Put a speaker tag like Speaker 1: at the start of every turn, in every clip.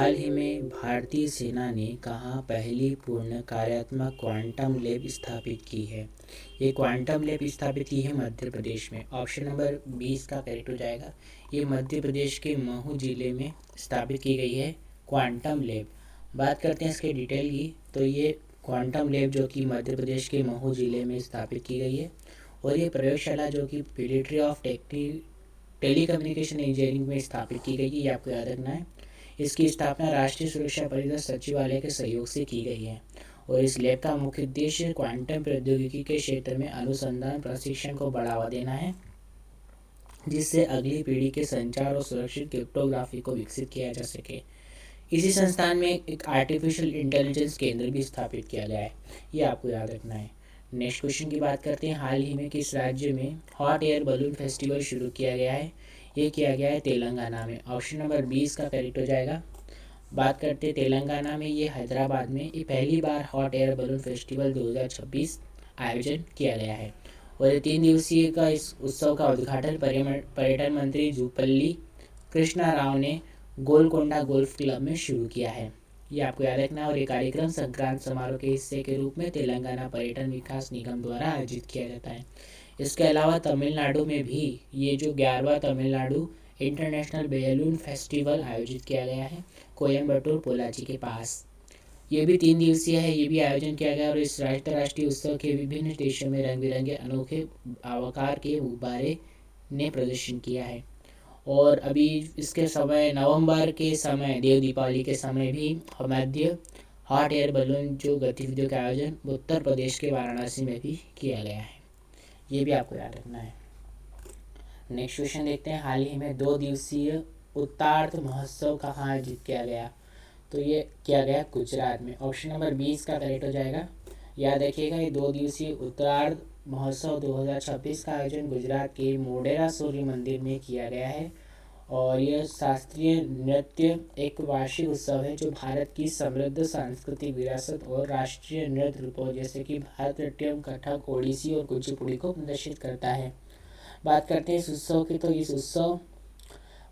Speaker 1: हाल ही में भारतीय सेना ने कहाँ पहली पूर्ण कार्यात्मक क्वांटम लैब स्थापित की है। ये क्वांटम लैब स्थापित की है मध्य प्रदेश में। ऑप्शन नंबर 20 का करेक्ट हो जाएगा। ये मध्य प्रदेश के महू जिले में स्थापित की गई है क्वांटम लैब। बात करते हैं इसके डिटेल की, तो ये क्वांटम लैब जो कि मध्य प्रदेश के महू जिले में स्थापित की गई है और ये प्रयोगशाला जो कि military of telecommunication engineering में स्थापित की गई है, ये आपको याद रखना है। इसकी स्थापना राष्ट्रीय सुरक्षा परिषद सचिवालय के सहयोग से की गई है और इस लैब का मुख्य उद्देश्य क्वांटम प्रौद्योगिकी के क्षेत्र में अनुसंधान प्रशिक्षण को बढ़ावा देना है, जिससे अगली पीढ़ी के संचार और सुरक्षित क्रिप्टोग्राफी को विकसित किया जा सके। इसी संस्थान में एक आर्टिफिशियल इंटेलिजेंस केंद्र भी स्थापित किया गया है, ये आपको याद रखना है। नेक्स्ट क्वेश्चन की बात करते हैं। हाल ही में किस राज्य में हॉट एयर बलून फेस्टिवल शुरू किया गया है। ये किया गया है तेलंगाना में। ऑप्शन नंबर 20 का करेक्ट हो जाएगा। बात करते हैं तेलंगाना में, ये हैदराबाद में ये पहली बार हॉट एयर बलून फेस्टिवल 2026 आयोजन किया गया है और ये 3 दिवसीय का इस उत्सव का उद्घाटन पर्यटन मंत्री जूपल्ली कृष्णा राव ने गोलकोंडा गोल्फ क्लब में शुरू किया है, ये आपको याद रखना है। और ये कार्यक्रम संक्रांत समारोह के हिस्से के रूप में तेलंगाना पर्यटन विकास निगम द्वारा आयोजित किया जाता है। इसके अलावा तमिलनाडु में भी ये जो 11वां तमिलनाडु इंटरनेशनल बैलून फेस्टिवल आयोजित किया गया है कोयम्बटूर पोलाची के पास। ये भी 3 दिवसीय है, ये भी आयोजन किया गया और इस राष्ट्रीय उत्सव के विभिन्न देशों में रंग बिरंगे अनोखे आकार के गुब्बारे ने प्रदर्शन किया है। और अभी इसके समय नवंबर के समय देव दीपावली के समय भी मध्य हॉट एयर बलून जो गतिविधियों का आयोजन उत्तर प्रदेश के वाराणसी में भी किया गया है, ये भी आपको याद रखना है। नेक्स्ट क्वेश्चन देखते हैं। हाल ही में 2 दिवसीय उत्तरार्थ महोत्सव कहाँ आयोजित किया गया, तो ये किया गया गुजरात में। ऑप्शन नंबर 20 का करेक्ट हो जाएगा। याद रखिएगा, ये 2 दिवसीय उत्तरार्थ महोत्सव 2026 का आयोजन गुजरात के मोढेरा सूर्य मंदिर में किया गया है और यह शास्त्रीय नृत्य एक वार्षिक उत्सव है जो भारत की समृद्ध सांस्कृतिक विरासत और राष्ट्रीय नृत्य रूपों जैसे कि भरतनाट्यम, कथक, ओडिसी और कुचिपुड़ी को प्रदर्शित करता है। बात करते हैं इस उत्सव की, तो इस उत्सव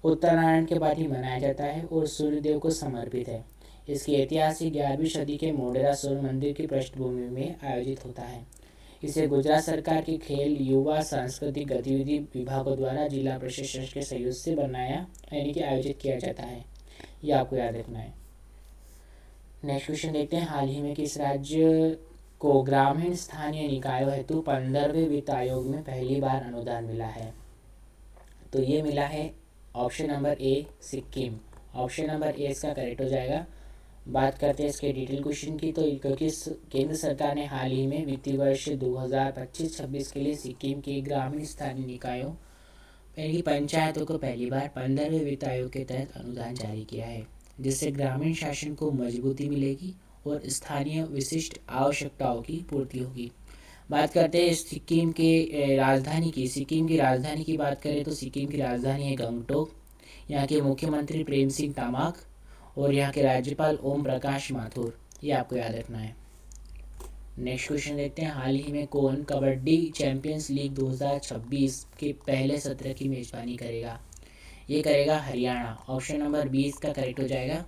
Speaker 1: उत्तरायण के बाद ही मनाया जाता है और सूर्यदेव को समर्पित है। इसकी ऐतिहासिक 11वीं सदी के मोढेरा सूर्य मंदिर की पृष्ठभूमि में आयोजित होता है। इसे गुजरात सरकार के खेल, युवा, सांस्कृतिक गतिविधि विभागों द्वारा जिला प्रशासन के सहयोग से बनाया यानी कि आयोजित किया जाता है, ये आपको याद रखना है। नेक्स्ट क्वेश्चन देखते हैं। हाल ही में किस राज्य को ग्रामीण स्थानीय निकायों हेतु 15वें वित्त आयोग में पहली बार अनुदान मिला है, तो ये मिला है option number A Sikkim. Option number A इसका करेक्ट हो जाएगा। बात करते हैं इसके डिटेल क्वेश्चन की, तो क्योंकि केंद्र सरकार ने हाल ही में वित्तीय वर्ष 2025-26 के लिए सिक्किम के ग्रामीण स्थानीय निकायों यानी कि पंचायतों को पहली बार 15वें वित्त आयोग के तहत अनुदान जारी किया है, जिससे ग्रामीण शासन को मजबूती मिलेगी और स्थानीय विशिष्ट आवश्यकताओं की पूर्ति होगी। बात करते हैं सिक्किम की राजधानी की बात करें तो सिक्किम की राजधानी है गंगटोक। यहाँ के मुख्यमंत्री प्रेम सिंह तामाक और यहाँ के राज्यपाल ओम प्रकाश माथुर, ये आपको याद रखना है। नेक्स्ट क्वेश्चन देखते हैं। हाल ही में कौन कबड्डी चैंपियंस लीग 2026 के पहले सत्र की मेजबानी करेगा, ये करेगा हरियाणा। ऑप्शन नंबर 20 का करेक्ट हो जाएगा।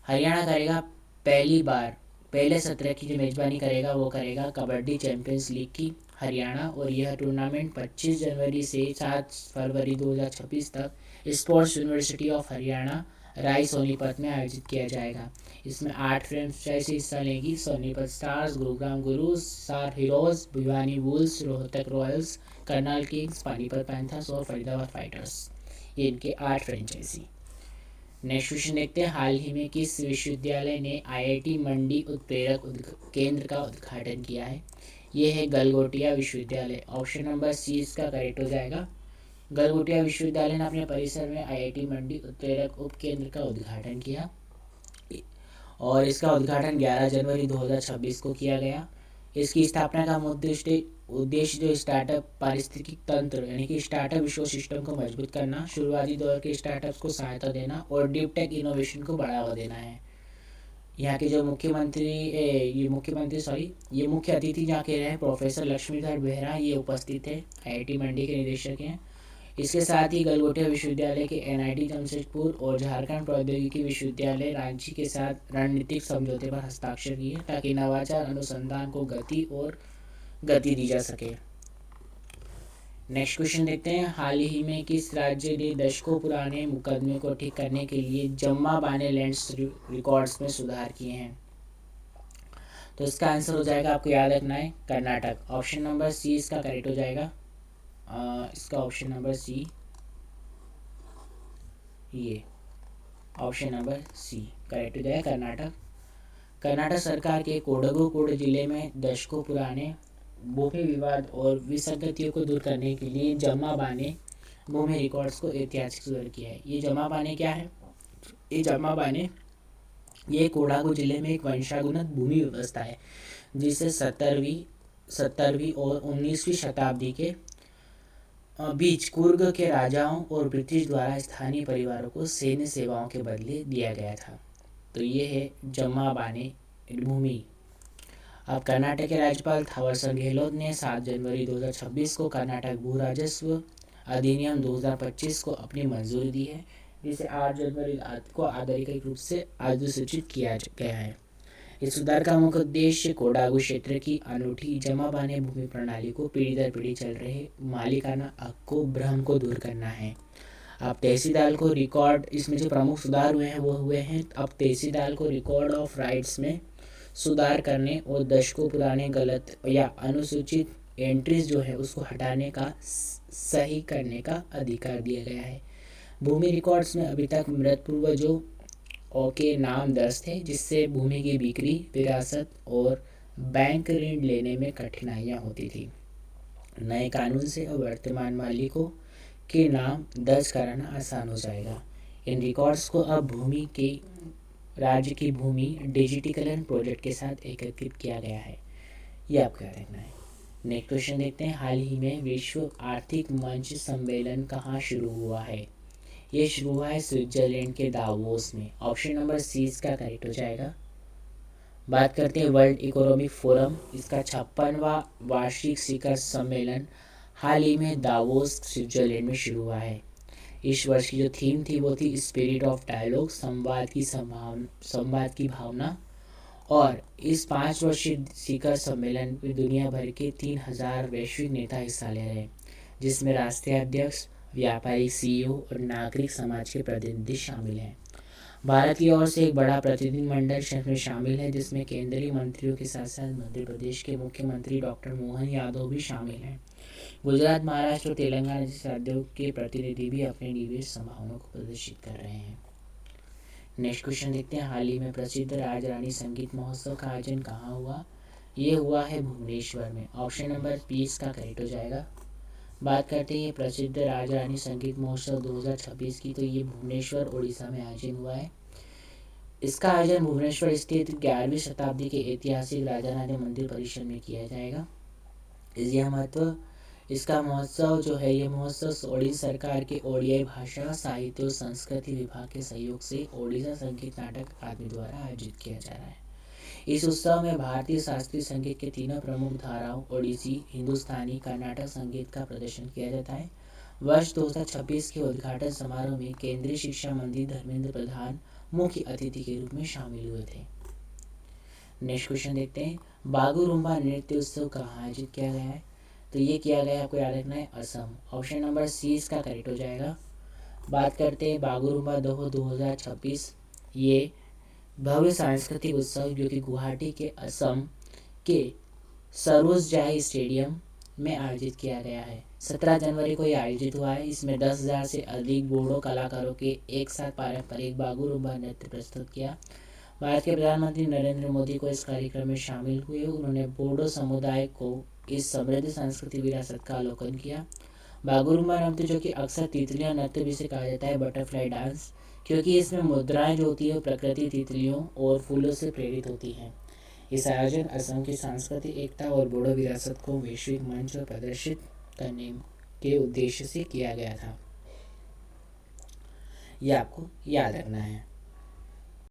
Speaker 1: हरियाणा करेगा पहली बार पहले सत्र की जो मेजबानी करेगा वो करेगा कबड्डी चैंपियंस लीग की हरियाणा, और यह टूर्नामेंट 25 जनवरी से 7 फरवरी 2026 तक स्पोर्ट्स यूनिवर्सिटी ऑफ हरियाणा राय सोनीपत में आयोजित किया जाएगा। इसमें 8 फ्रेंचाइजी हिस्सा लेंगी। सोनीपत स्टार्स, गुरुग्राम गुरुज, सार heroes, Bhiwani Wolves, Rohtak Royals, Karnal Kings, Panipat panthers और फरीदाबाद फाइटर्स, ये इनके 8 फ्रेंचाइजी। नेक्स्ट क्वेश्चन देखते हैं। हाल ही में किस विश्वविद्यालय ने आईआईटी मंडी उत्प्रेरक केंद्र का उद्घाटन किया है, ये है गलगोटिया विश्वविद्यालय। ऑप्शन नंबर सी इसका करेक्ट हो जाएगा। गलगोटिया विश्वविद्यालय ने अपने परिसर में आईआईटी मंडी उत्प्रेरक उप केंद्र का उद्घाटन किया और इसका उद्घाटन 11 जनवरी 2026 को किया गया। इसकी स्थापना का उद्देश्य जो स्टार्टअप पारिस्थितिकी तंत्र यानी कि स्टार्टअप इकोसिस्टम को मजबूत करना, शुरुआती दौर के स्टार्टअप्स को सहायता देना और डीप टेक इनोवेशन को बढ़ावा देना है। यहाँ के जो मुख्य अतिथि जहाँ के रहे प्रोफेसर लक्ष्मीधर बेहरा, ये उपस्थित है, आईआईटी मंडी के निदेशक हैं। इसके साथ ही गलगोटिया विश्वविद्यालय के NIT जमशेदपुर और झारखंड प्रौद्योगिकी विश्वविद्यालय रांची के साथ रणनीतिक समझौते पर हस्ताक्षर किए ताकि नवाचार अनुसंधान को गति दी जा सके। नेक्स्ट क्वेश्चन देखते हैं, हाल ही में किस राज्य ने दशकों पुराने मुकदमे को ठीक करने के लिए जम्मा बाने लैंड्स रिकॉर्ड्स में सुधार किए हैं? तो इसका आंसर हो जाएगा, आपको याद रखना है, कर्नाटक। ऑप्शन नंबर सी इसका करेक्ट हो जाएगा। इसका ऑप्शन नंबर सी, ये ऑप्शन नंबर सी करेक्ट हो जाएगा, कर्नाटक। कर्नाटक सरकार के कोडगु जिले में दशकों पुराने भूमि विवाद और विसंगतियों को दूर करने के लिए जमा बाने भूमि रिकॉर्ड्स को ऐतिहासिक सुधार किया है। ये जमा बाने क्या है? ये जमा बाने ये कोडागु जिले में एक वंशानुगत भूमि व्यवस्था है जिसे 17वीं और 19वीं शताब्दी के बीच कुर्ग के राजाओं और ब्रिटिश द्वारा स्थानीय परिवारों को सैन्य सेवाओं के बदले दिया गया था। तो ये है जमा बाने भूमि। अब कर्नाटक के राज्यपाल थावरचंद गहलोत ने 7 जनवरी 2026 को कर्नाटक भू राजस्व अधिनियम 2025 को अपनी मंजूरी दी है, जिसे 8 जनवरी को आधिकारिक रूप से अधिसूचित किया गया है। इस सुधार का मुख्य उद्देश्य कोडागु क्षेत्र की अनूठी जमा बाने भूमि प्रणाली को पीढ़ी दर पीढ़ी चल रहे मालिकाना हक को भ्रम को दूर करना है। अब तहसीलदार को रिकॉर्ड, इसमें जो प्रमुख सुधार हुए हैं वो हुए हैं, अब तहसीलदार को रिकॉर्ड ऑफ राइट्स में सुधार करने और दशकों पुराने गलत या अनुसूचित एंट्रीज जो है उसको हटाने का सही करने का अधिकार दिया गया है। भूमि रिकॉर्ड्स में अभी तक मृत पूर्वजों के नाम दर्ज थे, जिससे भूमि की बिक्री, विरासत और बैंक ऋण लेने में कठिनाइयां होती थी। नए कानून से वर्तमान मालिकों के नाम दर्ज कराना आसान हो जाएगा। इन रिकॉर्ड्स को अब भूमि के राज्य की भूमि डिजिटीकरण प्रोजेक्ट के साथ एकीकृत किया गया है। ये आपको याद रखना है। नेक्स्ट क्वेश्चन देखते हैं, हाल ही में विश्व आर्थिक मंच सम्मेलन कहाँ शुरू हुआ है? ये शुरू हुआ है स्विट्जरलैंड के दावोस में। ऑप्शन नंबर सी इसका करेक्ट हो जाएगा। बात करते हैं वर्ल्ड इकोनॉमिक फोरम, इसका 56वां वार्षिक शिखर सम्मेलन हाल ही में दावोस स्विट्जरलैंड में शुरू हुआ है। इस वर्ष की जो थीम थी वो थी स्पिरिट ऑफ डायलॉग, संवाद की भावना। और इस 5 वर्षीय शिखर सम्मेलन में दुनिया भर के 3000 वैश्विक नेता हिस्सा ले रहे हैं, जिसमें राष्ट्रीय अध्यक्ष, व्यापारिक CEO और नागरिक समाज के प्रतिनिधि शामिल हैं। भारत की ओर से एक बड़ा प्रतिनिधिमंडल में शामिल है, जिसमें केंद्रीय मंत्रियों के साथ साथ मध्य प्रदेश के मुख्यमंत्री डॉक्टर मोहन यादव भी शामिल हैं। गुजरात, महाराष्ट्र और तेलंगाना जैसे राज्यों के प्रतिनिधि भी अपने निवेश संभावनाओं को प्रदर्शित कर रहे हैं। नेक्स्ट क्वेश्चन देखते हैं, हाल ही में प्रसिद्ध राजरानी संगीत महोत्सव का आयोजन कहाँ हुआ? ये हुआ है भुवनेश्वर में। ऑप्शन नंबर बी इसका करेक्ट हो जाएगा। बात करते हैं प्रसिद्ध राजरानी संगीत महोत्सव 2026 की, तो ये भुवनेश्वर उड़ीसा में आयोजन हुआ है। इसका आयोजन भुवनेश्वर स्थित 11वीं शताब्दी के ऐतिहासिक राजारानी मंदिर परिसर में किया जाएगा। यह महत्व, इसका महोत्सव जो है, ये महोत्सव ओडिशा सरकार के ओडियाई भाषा, साहित्य और संस्कृति विभाग के सहयोग से ओडिशा संगीत नाटक अकादमी द्वारा आयोजित किया जा रहा है। इस उत्सव में भारतीय शास्त्रीय संगीत के तीनों प्रमुख धाराओं ओडिसी, हिंदुस्तानी, कर्नाटक संगीत का प्रदर्शन किया जाता है। वर्ष 2026 के उद्घाटन समारोह में केंद्रीय शिक्षा मंत्री धर्मेंद्र प्रधान मुख्य अतिथि के रूप में शामिल हुए थे। नेक्स्ट क्वेश्चन देखते हैं, बागुरुम्बा नृत्य उत्सव कहाँ आयोजित किया गया है? तो ये किया गया, आपको याद रखना है, असम। ऑप्शन नंबर सी इसका करेक्ट हो जाएगा। बात करते हैं बागुरुम्बा दहो 2026, ये भव्य सांस्कृतिक उत्सव जो कि गुवाहाटी के असम के सरोजजाई स्टेडियम में आयोजित किया गया है। 17 जनवरी को यह आयोजित हुआ है। इसमें 10,000 से अधिक बोडो कलाकारों के एक साथ पारंपरिक बागुरुम्बा नृत्य प्रस्तुत किया। भारत के प्रधानमंत्री नरेंद्र मोदी को इस कार्यक्रम में शामिल हुए। उन्होंने बोडो समुदाय को इस समृद्ध सांस्कृतिक विरासत का अवलोकन किया। बागुरुम्बा नृत्य, जो कि अक्सर तितलियां नृत्य भी से कहा जाता है, बटरफ्लाई डांस, क्योंकि इसमें मुद्राएं जो होती है प्रकृति, तितलियों और फूलों से प्रेरित होती हैं। इस आयोजन असम की सांस्कृतिक एकता और बोडो विरासत को वैश्विक मंच पर प्रदर्शित करने के उद्देश्य से किया गया था। यह आपको याद रखना है।